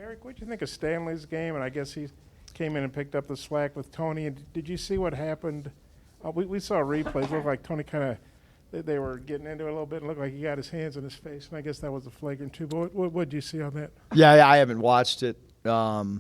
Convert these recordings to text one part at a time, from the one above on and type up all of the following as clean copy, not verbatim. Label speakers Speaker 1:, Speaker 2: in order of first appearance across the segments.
Speaker 1: Eric, what do you think of Stanley's game? And I guess he came in and picked up the slack with Tony. And did you see what happened? We saw replays. It looked like Tony kind of they were getting into it a little bit. It looked like he got his hands in his face, and I guess that was a flagrant too. But what did you see on that?
Speaker 2: Yeah, I haven't watched it. I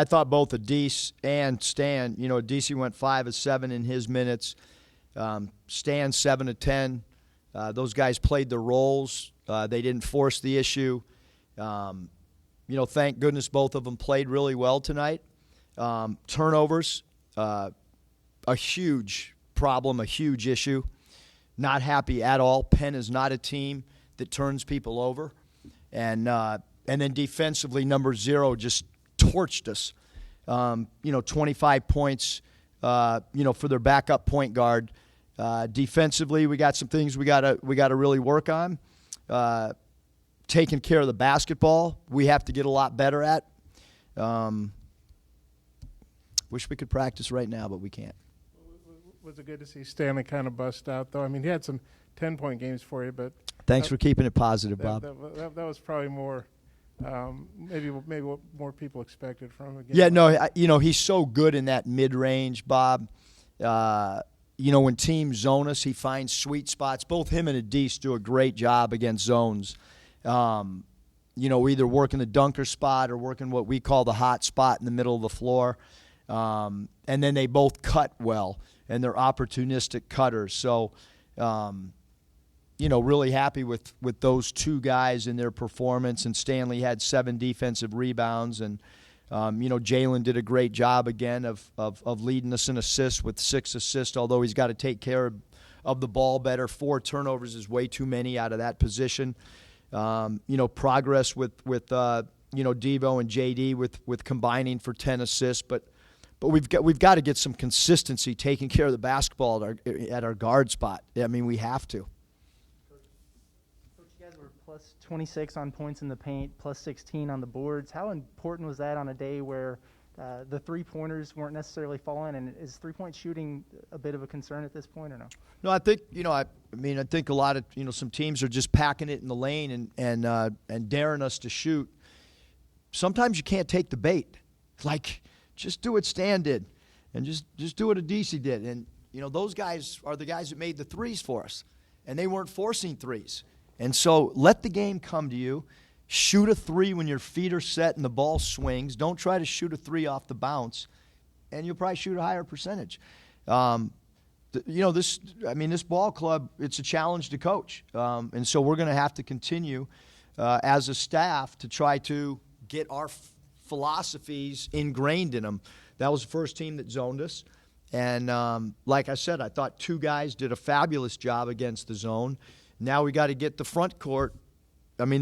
Speaker 2: thought both Adese and Stan. Adese went 5 of 7 in his minutes. Stan 7 of 10. Those guys played their roles. They didn't force the issue. Thank goodness both of them played really well tonight. Turnovers, a huge problem, a huge issue. Not happy at all. Penn is not a team that turns people over. And then defensively, number 0 just torched us. 25 points, for their backup point guard. Defensively, we got some things we gotta really work on. Taking care of the basketball, we have to get a lot better at. Wish we could practice right now, but we can't.
Speaker 1: Was it good to see Stanley kind of bust out, though? I mean, he had some 10-point games for you, but
Speaker 2: thanks for keeping it positive, Bob.
Speaker 1: That was probably more, maybe what more people expected from him.
Speaker 2: Yeah, no, he's so good in that mid-range, Bob. When teams zone us, he finds sweet spots. Both him and Adese do a great job against zones. Either working the dunker spot or working what we call the hot spot in the middle of the floor. And then they both cut well, and they're opportunistic cutters. So, really happy with those two guys and their performance. And Stanley had 7 defensive rebounds. And, Jalen did a great job again of leading us in assists with 6 assists, although he's got to take care of the ball better. 4 turnovers is way too many out of that position. Progress with Devo and JD with combining for 10 assists, but we've got to get some consistency taking care of the basketball at our guard spot. I mean, we have to.
Speaker 3: Coach, you guys were plus 26 on points in the paint, plus 16 on the boards. How important was that on a day where the three-pointers weren't necessarily falling? And is three-point shooting a bit of a concern at this point or no?
Speaker 2: No, I think I think a lot of some teams are just packing it in the lane and daring us to shoot. Sometimes you can't take the bait. Like, just do what Stan did, and just do what Adese did. And those guys are the guys that made the threes for us, and they weren't forcing threes. And so let the game come to you. Shoot a 3 when your feet are set and the ball swings. Don't try to shoot a 3 off the bounce, and you'll probably shoot a higher percentage. This ball club, it's a challenge to coach. And so we're going to have to continue as a staff to try to get our philosophies ingrained in them. That was the first team that zoned us. And like I said, I thought 2 guys did a fabulous job against the zone. Now we got to get the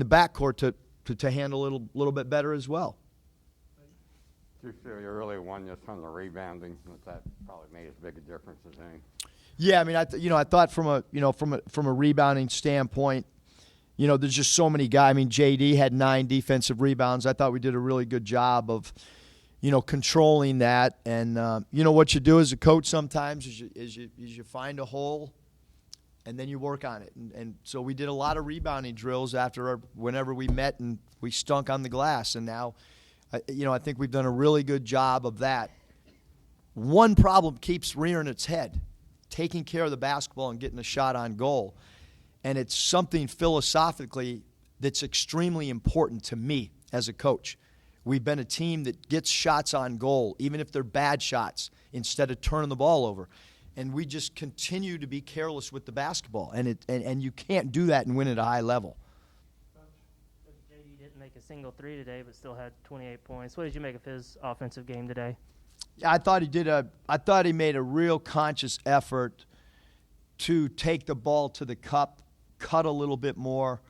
Speaker 2: back court to handle a little bit better as well.
Speaker 4: You feel your early one just from the rebounding, that probably made as big a difference as any.
Speaker 2: Yeah, I thought from a rebounding standpoint, there's just so many guys. JD had 9 defensive rebounds. I thought we did a really good job of, controlling that. And what you do as a coach sometimes is you find a hole, and then you work on it. And so we did a lot of rebounding drills whenever we met and we stunk on the glass. And now, I think we've done a really good job of that. One problem keeps rearing its head, taking care of the basketball and getting a shot on goal. And it's something philosophically that's extremely important to me as a coach. We've been a team that gets shots on goal, even if they're bad shots, instead of turning the ball over. And we just continue to be careless with the basketball. And you can't do that and win at a high level.
Speaker 3: JD didn't make a single 3 today, but still had 28 points. What did you make of his offensive game today?
Speaker 2: I thought he made a real conscious effort to take the ball to the cup, cut a little bit more,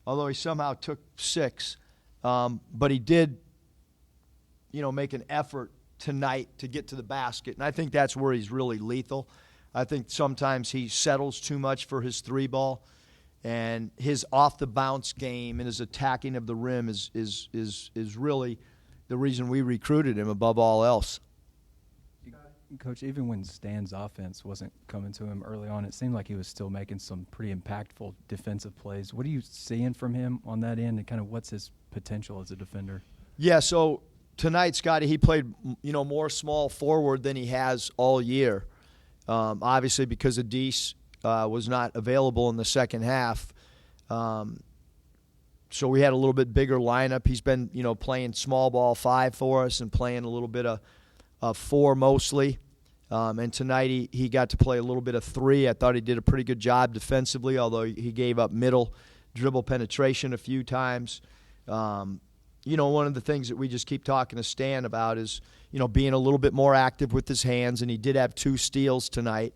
Speaker 2: although he somehow took 6. But he did, make an effort tonight to get to the basket. And I think that's where he's really lethal. I think sometimes he settles too much for his 3 ball, and his off the bounce game and his attacking of the rim is really the reason we recruited him above all else.
Speaker 5: Coach, even when Stan's offense wasn't coming to him early on, it seemed like he was still making some pretty impactful defensive plays. What are you seeing from him on that end, and kind of what's his potential as a defender?
Speaker 2: Yeah, so tonight, Scotty, he played, more small forward than he has all year. Obviously, because Adis was not available in the second half. So we had a little bit bigger lineup. He's been, playing small ball 5 for us and playing a little bit of 4 mostly. And tonight he got to play a little bit of 3. I thought he did a pretty good job defensively, although he gave up middle dribble penetration a few times. One of the things that we just keep talking to Stan about is, being a little bit more active with his hands, and he did have 2 steals tonight.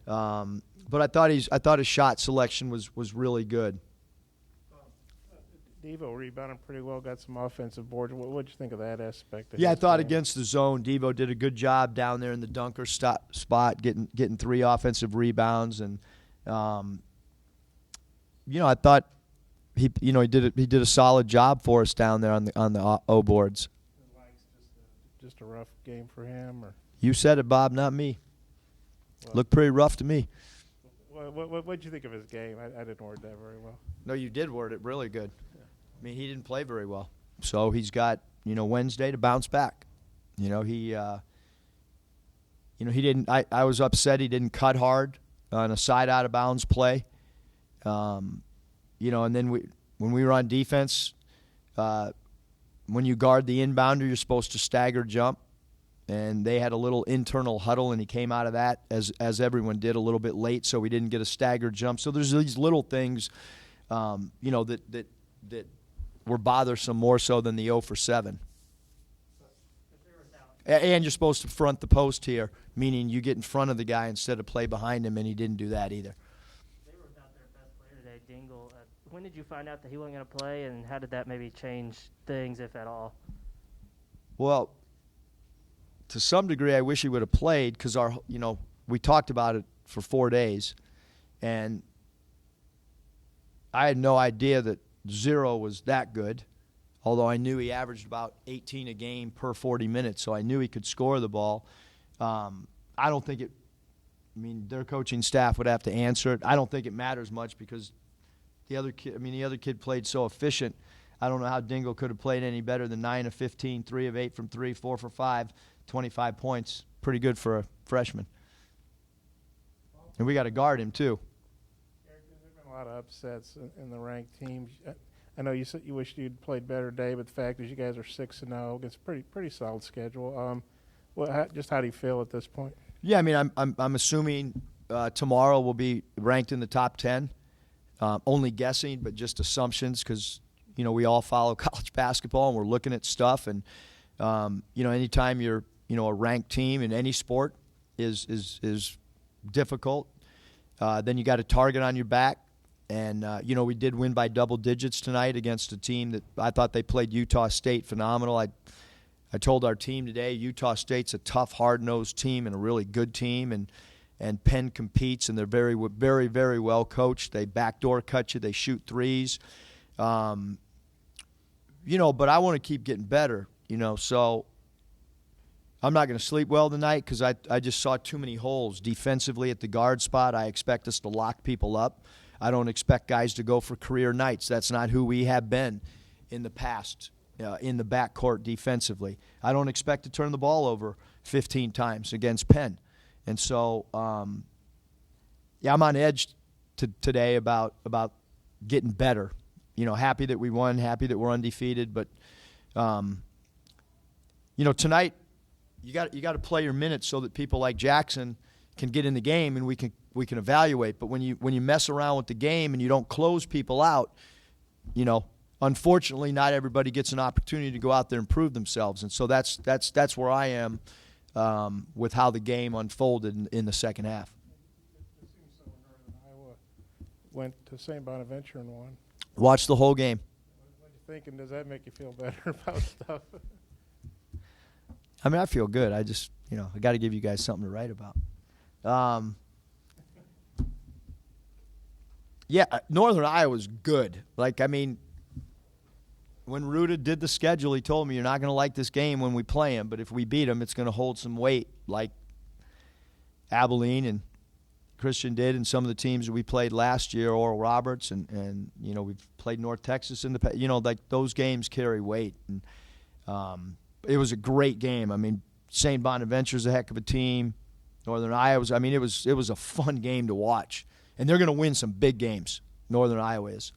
Speaker 2: But I thought his shot selection was really good.
Speaker 1: Devo rebounded pretty well, got some offensive boards. What'd you think of that aspect?
Speaker 2: Yeah, I thought against the zone, Devo did a good job down there in the dunker spot, getting 3 offensive rebounds, and I thought he did a solid job for us down there on the O boards.
Speaker 1: Just a rough game for him, or
Speaker 2: You said it, Bob, not me. Looked pretty rough to me.
Speaker 1: what'd you think of his game? I didn't word that very well.
Speaker 2: No, you did word it really good. I mean, he didn't play very well. So he's got, Wednesday to bounce back. He didn't. I was upset he didn't cut hard on a side out of bounds play. And then when we were on defense, when you guard the inbounder, you're supposed to stagger jump. And they had a little internal huddle, and he came out of that, as everyone did, a little bit late, so we didn't get a staggered jump. So there's these little things, that were bothersome more so than the 0 for 7. And you're supposed to front the post here, meaning you get in front of the guy instead of play behind him, and he didn't do that either.
Speaker 6: They were without their best player today, Dingle. When did you find out that he wasn't going to play, and how did that maybe change things, if at all?
Speaker 2: Well, to some degree, I wish he would have played because we talked about it for 4 days, and I had no idea that 0 was that good, although I knew he averaged about 18 a game per 40 minutes, so I knew he could score the ball. I don't think their coaching staff would have to answer it. I don't think it matters much because the other kid played so efficient. I don't know how Dingle could have played any better than 9 of 15, 3 of 8 from 3, 4 for 5, 25 points. Pretty good for a freshman. And we got to guard him too.
Speaker 1: There's been a lot of upsets in the ranked teams. I know you said you wished you'd played better today, but the fact is you guys are 6-0. It's a pretty solid schedule. How do you feel at this point?
Speaker 2: Yeah, I'm assuming tomorrow we'll be ranked in the top 10. Only guessing, but just assumptions because we all follow college basketball and we're looking at stuff. And anytime you're a ranked team in any sport is difficult. Then you got a target on your back. And, we did win by double digits tonight against a team that I thought they played Utah State phenomenal. I told our team today Utah State's a tough, hard-nosed team and a really good team. And Penn competes, and they're very, very, very well coached. They backdoor cut you. They shoot threes. But I want to keep getting better, So I'm not going to sleep well tonight because I just saw too many holes defensively at the guard spot. I expect us to lock people up. I don't expect guys to go for career nights. That's not who we have been in the past in the backcourt defensively. I don't expect to turn the ball over 15 times against Penn. And so, I'm on edge today about getting better. Happy that we won, happy that we're undefeated. But, tonight you got to play your minutes so that people like Jackson can get in the game and we can evaluate. But when you mess around with the game and you don't close people out, unfortunately, not everybody gets an opportunity to go out there and prove themselves. And so that's where I am with how the game unfolded in the second half.
Speaker 1: It seems so when Iowa went to St. Bonaventure and won.
Speaker 2: Watch the whole game.
Speaker 1: What do you think, and does that make you feel better about stuff?
Speaker 2: I feel good. I just, I got to give you guys something to write about. Northern Iowa's good. When Ruda did the schedule, he told me you're not going to like this game when we play him, but if we beat him, it's going to hold some weight like Abilene Christian did, and some of the teams that we played last year, Oral Roberts, and we've played North Texas in the past. Like those games carry weight. And it was a great game. I mean, St. Bonaventure's a heck of a team. Northern Iowa, it was a fun game to watch. And they're going to win some big games. Northern Iowa is.